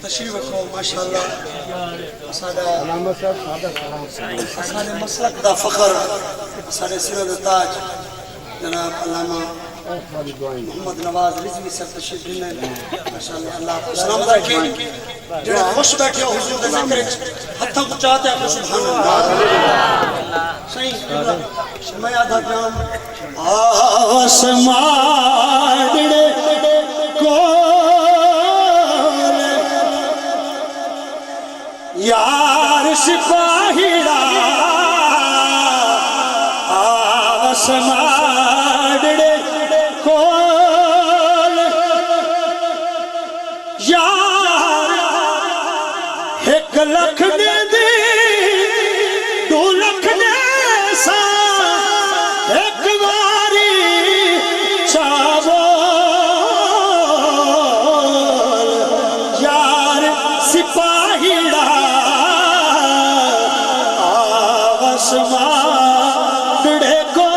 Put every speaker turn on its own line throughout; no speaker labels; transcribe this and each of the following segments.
تشریف رکھو ماشاءاللہ سارے مسلک دا فخر سارے سروں دا تاج جناب علامہ محمد نواز رضوی صاحب تشریف دینے ماشاءاللہ اللہ آپ کو سلامت رکھے جڑے خوش بیٹھے ہو حضور دے ذکر ہتھاں کو چاہتے ہیں سبحان اللہ صحیح میں آدھا پیام آسمان کو یار سپاہیڑا آسمان کول یار ایک لکھ دے دی 2 لکھ دے سا ایک واری چاول یار سپاہیڑا آسمانڑے کو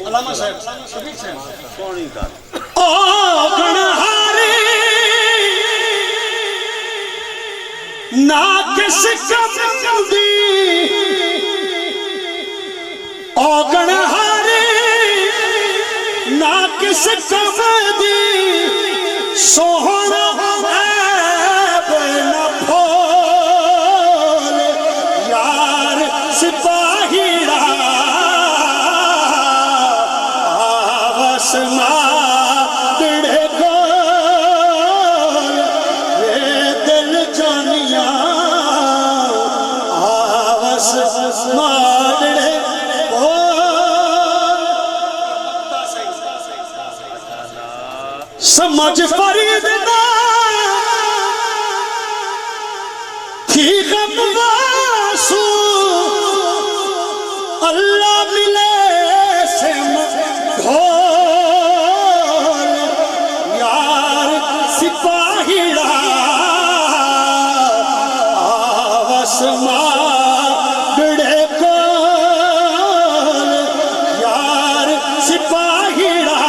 علامہ صاحب شبیر صاحب او گنہاری نا کس کم دی او گنہاری نا کس کم دی سوہنا عیب نہ پھول یار سپاہیڑا آسمانڑے کول یہ دل جانیاں آسمانڑے کول سمجھ فرید دا تھی غم واسو اللہ ملے سم ڈھول یار سپاہیڑا آسمانڑے کول یار سپاہیڑا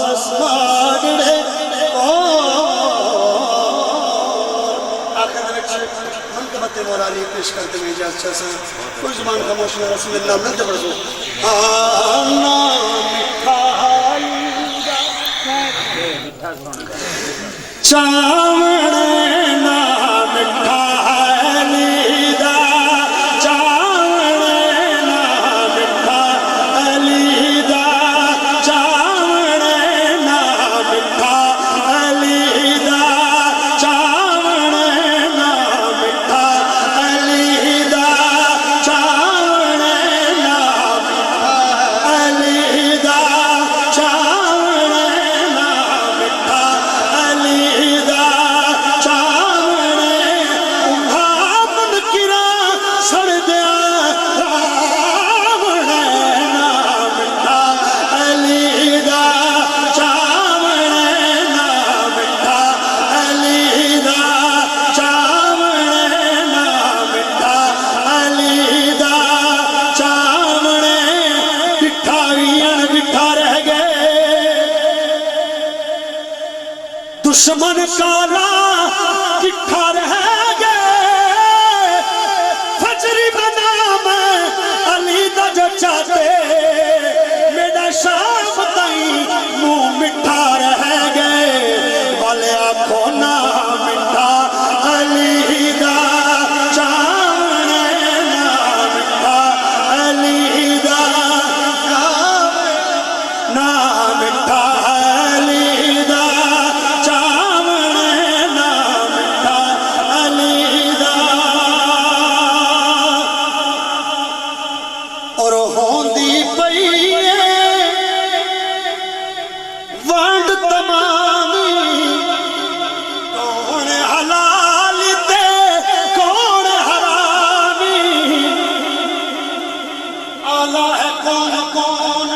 آسمانڑے منقبت مولالی پیش کرتے میں اجازت چاہتا ہوں کوئی زبان خاموش نہ رسول اللہ ملتے برسو آنا مٹھائی چاوڑے نا مٹھائی دا چاوڑے نا مٹھائی دا چاوڑے نا مٹھائی دا چاوڑے نا مٹھائی دا چاوڑے نا مٹھائی دا چاوڑے نا مٹھائی دا چاوڑے اُنہا منکرہ سڑ دیا چاوڑے نا مٹھائی دا چاوڑے نا مٹھائی دا چاوڑے نا مٹھائی دا چاوڑے بٹھاویاں بٹھا رہ گئے دشمن کالا کٹھا رہ گئے فجری بنام علی دا جو چاہتے میرا شام تائیں منہ مٹھا رہ گئے والے آنکھوں نہ مٹھا علی دا چاوڑے نا مٹھائی دا نا مٹھائی دا چاوڑے نا مٹھائی دا اور ہوندی پئی ونڈ تمامی کون حلال تے کون حرامی آلہ ہے کون کون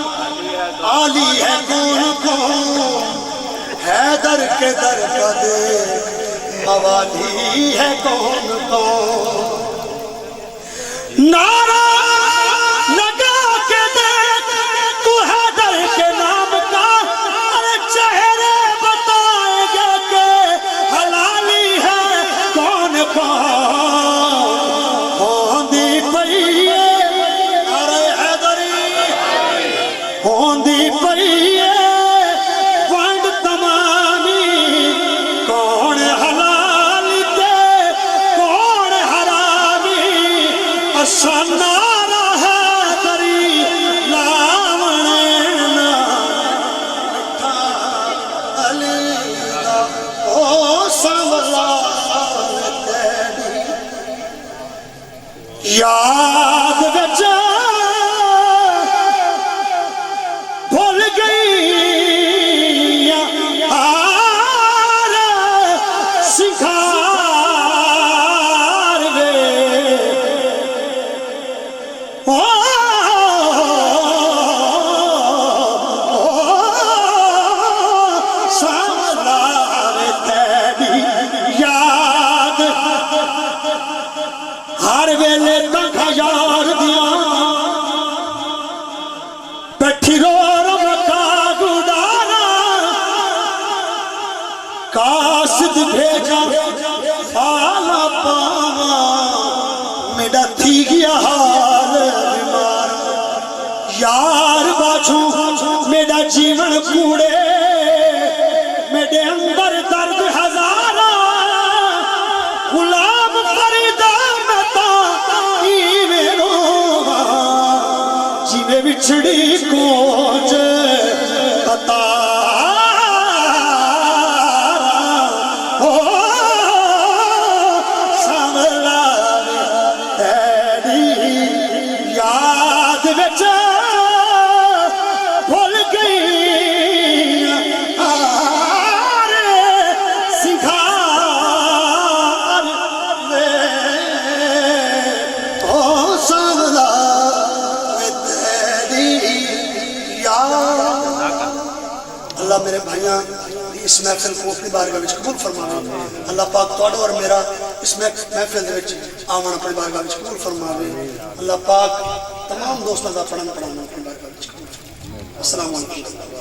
عالی ہے کون کون حیدر کے در کا دے موالی ہے کون کون نعرہ لگا حال بیمار یار باچھو میرا جیون کوڑے میرے اندر درد ہزارہ غلام فریدہ متا ایویں روواں جیویں بچھڑی کوچ اللہ میرے بھائیاں اس محفل کو اپنی بارگاہ وچ قبول فرماوے اللہ پاک تواڈا اور میرا اس محفل دے وچ آون اپنی بارگاہ وچ قبول فرماوے اللہ پاک تمام دوستاں دا پڑھن پڑھانا اپنی بارگاہ وچ قبول فرماوے السلام علیکم